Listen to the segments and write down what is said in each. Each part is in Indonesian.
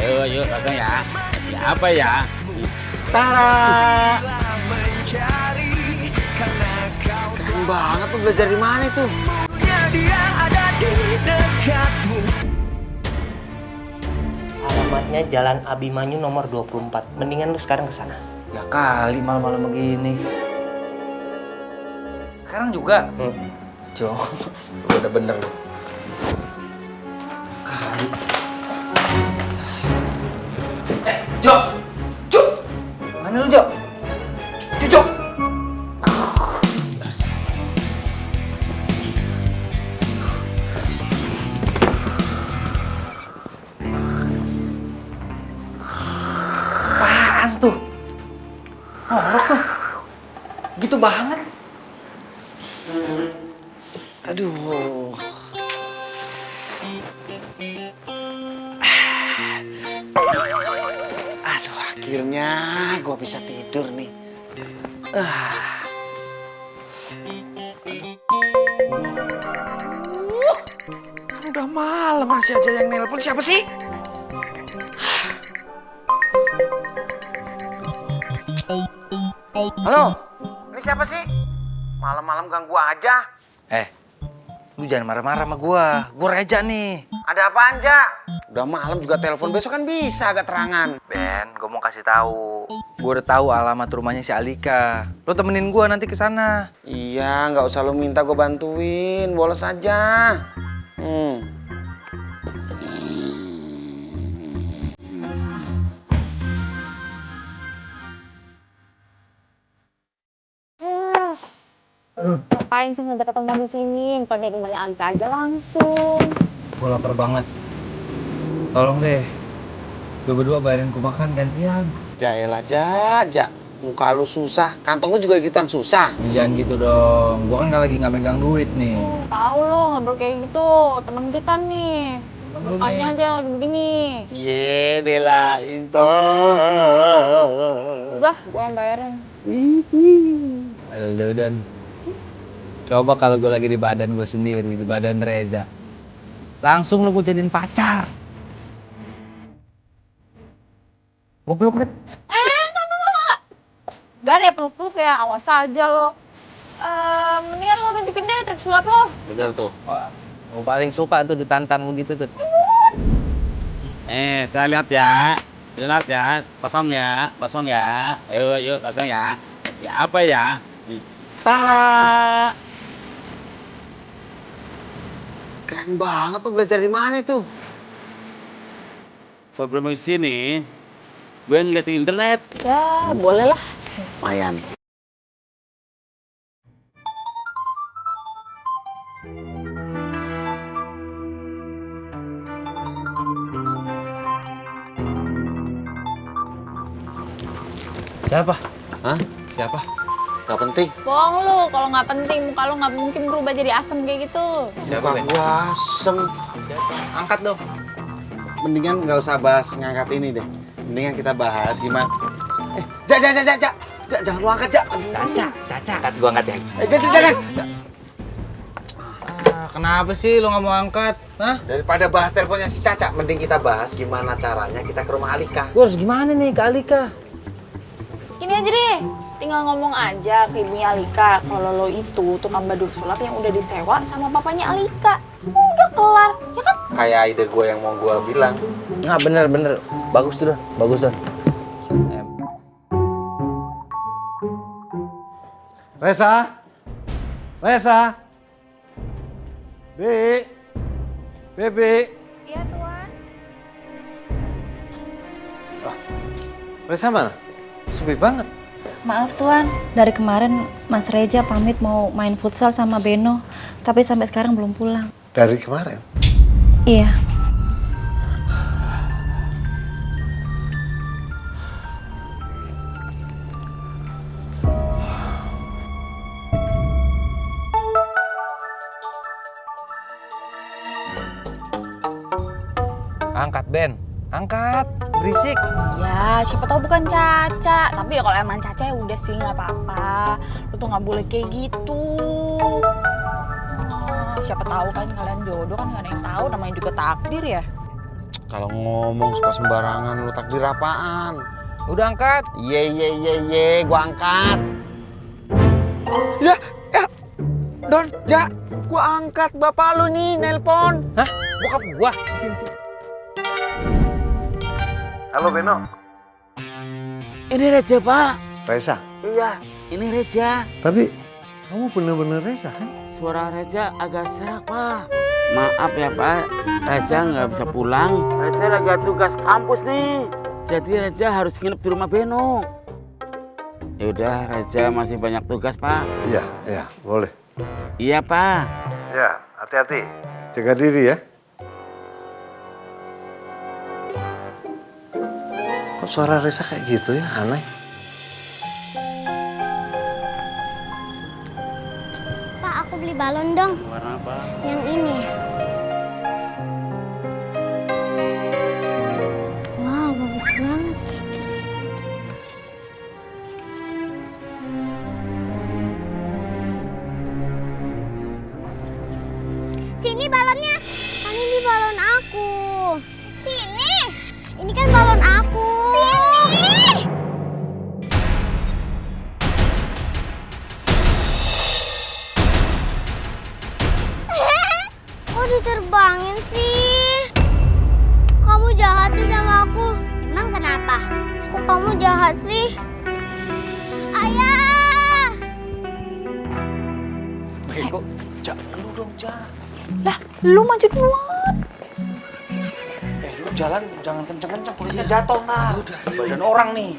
Ayo, pasang ya. Ya apa ya? Tara. Keren banget tuh, belajar di mana itu? Alamatnya Jalan Abimanyu nomor 24. Mendingan lu sekarang ke sana. Ya kali malam-malam begini. Sekarang juga? Jo, lu udah bener lu. Kali. Jo! Jo! Mana lu, Jo? Jo! Apaan tuh? Horor tuh. Gitu banget. Aduh. Aduh, akhirnya gua bisa tidur nih. Kan udah malam masih aja yang nelpon. Siapa sih? Halo? Ini siapa sih? Malam-malam ganggu aja. Lu jangan marah-marah sama gua. Gua Reja nih. Ada apa Anja? Udah malam juga telepon, besok kan bisa agak terangan. Ben, gua mau kasih tahu. Gua udah tahu alamat rumahnya si Alika. Lu temenin gua nanti ke sana. Iya, nggak usah lu minta gue bantuin, bolos aja. Ngapain sih nggak ketemu di sini? Kalau dari rumahnya Alika aja langsung. Gue lapar banget. Tolong deh, gue berdua bayarin ku makan gantian. Jaelah, Ja. Muka lu susah, kantong lu juga gituan susah. Jangan gitu dong, gue kan lagi nggak megang duit nih. Tahu lo ngobrol kayak gitu, temen kita nih. Makanya aja lagi begini. Cie, belain toh. Udah, gue yang bayarin. Aduh, dan coba kalau gue lagi di badan gue sendiri, di badan Reza, langsung lo gue jadiin pacar. Gue peluk deh. Gak deh peluk-peluk ya, awas aja lo. Mendingan lo tunjukin deh trik sulap lo. Bener tuh. Wah, gue paling suka tuh ditantang begitu tuh. Saya lihat ya. Lihat ya. Kosong ya. Ayo, kosong ya. Ya apa ya? Tara. Keren banget tuh, belajar di mana itu? Sebelum ke sini, gue ngeliat di internet. Ya, boleh lah. Lumayan. Siapa? Hah? Siapa? Gak penting. Bohong lu, kalau nggak penting muka lu nggak mungkin berubah jadi asem kayak gitu. Siapa, Muka Ben? gua asem. Siapa? Angkat dong. Mendingan nggak usah bahas ngangkat ini deh. Mendingan kita bahas gimana. Ja. Jangan lu angkat, Ja. Aduh. Caca. Angkat, gua angkat ya. Jangan. Kenapa sih lu nggak mau angkat? Hah? Daripada bahas teleponnya si Caca, mending kita bahas gimana caranya kita ke rumah Alika. Gua harus gimana nih ke Alika? Gini aja deh, tinggal ngomong aja ke ibunya Alika kalau lo itu tukang badut sulap yang udah disewa sama papanya Alika. Udah kelar, ya kan? Kayak ide gue yang mau gue bilang. Nggak, bener. Bagus tuh, Don. Resa. Bebe. Iya, Tuan. Resa mana? Sepi banget. Maaf Tuan, dari kemarin Mas Reja pamit mau main futsal sama Beno, tapi sampai sekarang belum pulang. Dari kemarin? Iya. Angkat, Ben. Angkat. Berisik. Ya, siapa tahu bukan Caca. Tapi ya kalau emang Caca ya udah sih nggak apa-apa. Lu tuh nggak boleh kayak gitu. Siapa tahu kan kalian jodoh kan nggak ada yang tahu. Namanya juga takdir ya. Kalau ngomong suka sembarangan, lu takdir apaan? Udah angkat. Ye, gua angkat. Ya, Don, Ja, gua angkat. Bapak lu nih, nelpon. Hah? Bokap gua? Sini. Halo Beno. Ini Reja, Pak. Reza. Iya, ini Reja. Tapi kamu bener-bener Reza kan? Suara Reja agak serak, Pak. Maaf ya, Pak. Reja nggak bisa pulang. Reja lagi ada tugas kampus nih. Jadi Reja harus nginep di rumah Beno. Yaudah, Reja masih banyak tugas, Pak. Iya, boleh. Iya, Pak. Ya, hati-hati. Jaga diri ya. Kok suara Reza kayak gitu ya? Aneh. Pak, aku beli balon dong. Warna apa? Yang ini. Wow, bagus banget. Sini balonnya. Kan ini balon aku. Sini. Ini kan balon aku. Sini. Kok diterbangin sih? Kamu jahat sih sama aku. Emang kenapa? Kok kamu jahat sih? Ayah! Kok, Ja, lu dong, Ja. Lah, lu maju duluan. Lu jalan jangan kenceng-kenceng, kulitnya jatuh ntar. Badan orang nih.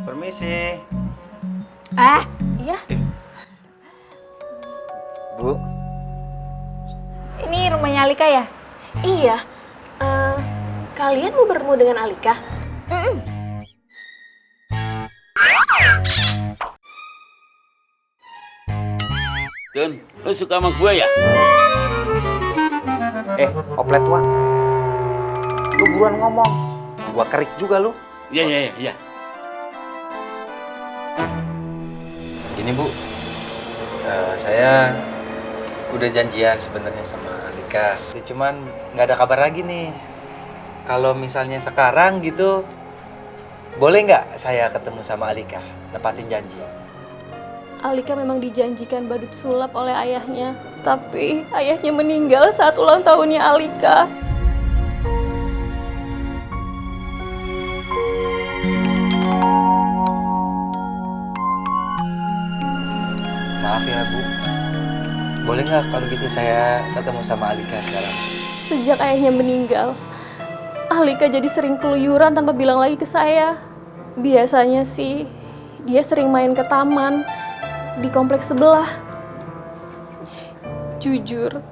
Permisi. Iya. Bu, Ini rumahnya Alika ya? Iya. Kalian mau bertemu dengan Alika? Don, lu suka sama gue ya? oplet tua. Lu buruan ngomong. Gua kerik juga lu. Iya. Gini Bu, saya udah janjian sebenarnya sama Alika. Cuman nggak ada kabar lagi nih. Kalau misalnya sekarang gitu, boleh nggak saya ketemu sama Alika, nepatin janji? Alika memang dijanjikan badut sulap oleh ayahnya, tapi ayahnya meninggal saat ulang tahunnya Alika. Maaf ya Bu, boleh nggak kalau gitu saya ketemu sama Alika sekarang? Sejak ayahnya meninggal, Alika jadi sering keluyuran tanpa bilang lagi ke saya. Biasanya sih dia sering main ke taman di kompleks sebelah. Jujur,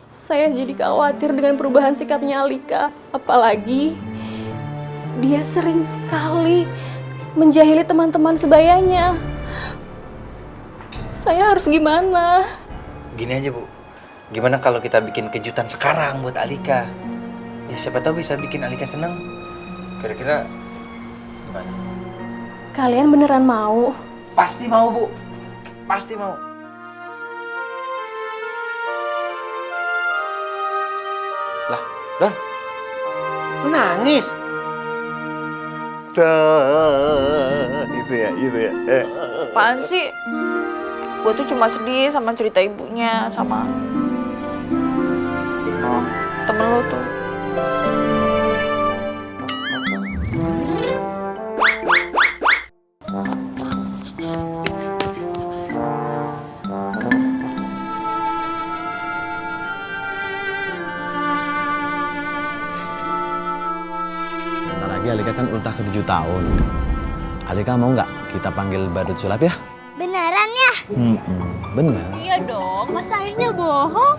saya jadi khawatir dengan perubahan sikapnya Alika. Apalagi dia sering sekali menjahili teman-teman sebayanya. Saya harus gimana? Gini aja Bu, gimana kalau kita bikin kejutan sekarang buat Alika? Ya siapa tahu bisa bikin Alika seneng. Kira-kira gimana? Kalian beneran mau? Pasti mau Bu, pasti mau. Lah, Don. Lu nangis. Tuh, itu ya. Apaan sih? Gue tuh cuma sedih sama cerita ibunya, sama temen lu tuh. Bentar lagi Alika kan ultah ke 7 tahun. Alika mau nggak kita panggil badut sulap ya? Beneran ya? Bener. Iya dong, masa ayahnya bohong?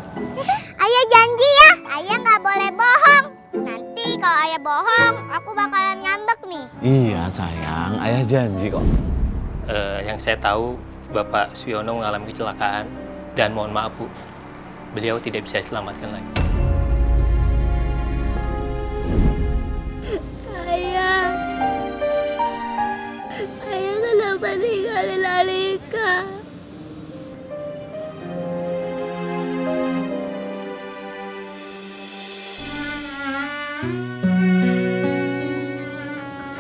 Ayah janji ya, ayah nggak boleh bohong. Nanti kalau ayah bohong, aku bakalan ngambek nih. Iya sayang, ayah janji kok. Yang saya tahu, Bapak Suyono mengalami kecelakaan dan mohon maaf Bu, beliau tidak bisa diselamatkan lagi. Ayah kenapa ninggalin Alika?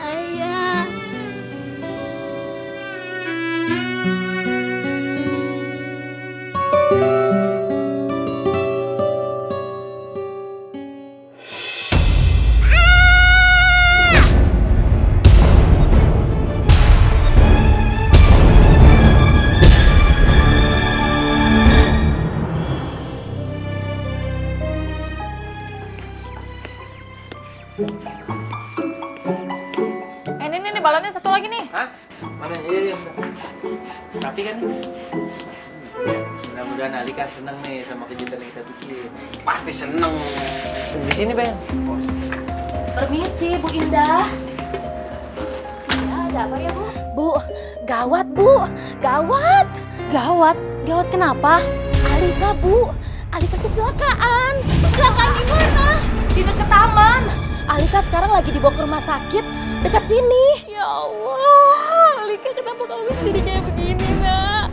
Ayah. Ini balonnya satu lagi nih. Hah? Mana? Iya. Tapi kan mudah-mudahan Alika seneng nih sama kejutan yang kita bikin. Pasti seneng. Di sini, Ben. Permisi, Bu Indah. Ya, ada apa ya, Bu? Bu, gawat, Bu. Gawat. Gawat? Gawat kenapa? Alika, Bu. Alika kecelakaan. Kecelakaan di mana? Di dekat taman. Alika sekarang lagi dibawa ke rumah sakit dekat sini. Ya Allah, Alika kenapa kamu jadi kayak begini, Nak?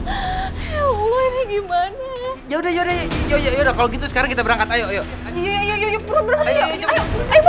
Ya Allah, ini gimana? Yaudah. Kalau gitu sekarang kita berangkat. Ayo. Yuk, berangkat Ayo, yuk. cepet. Ayo,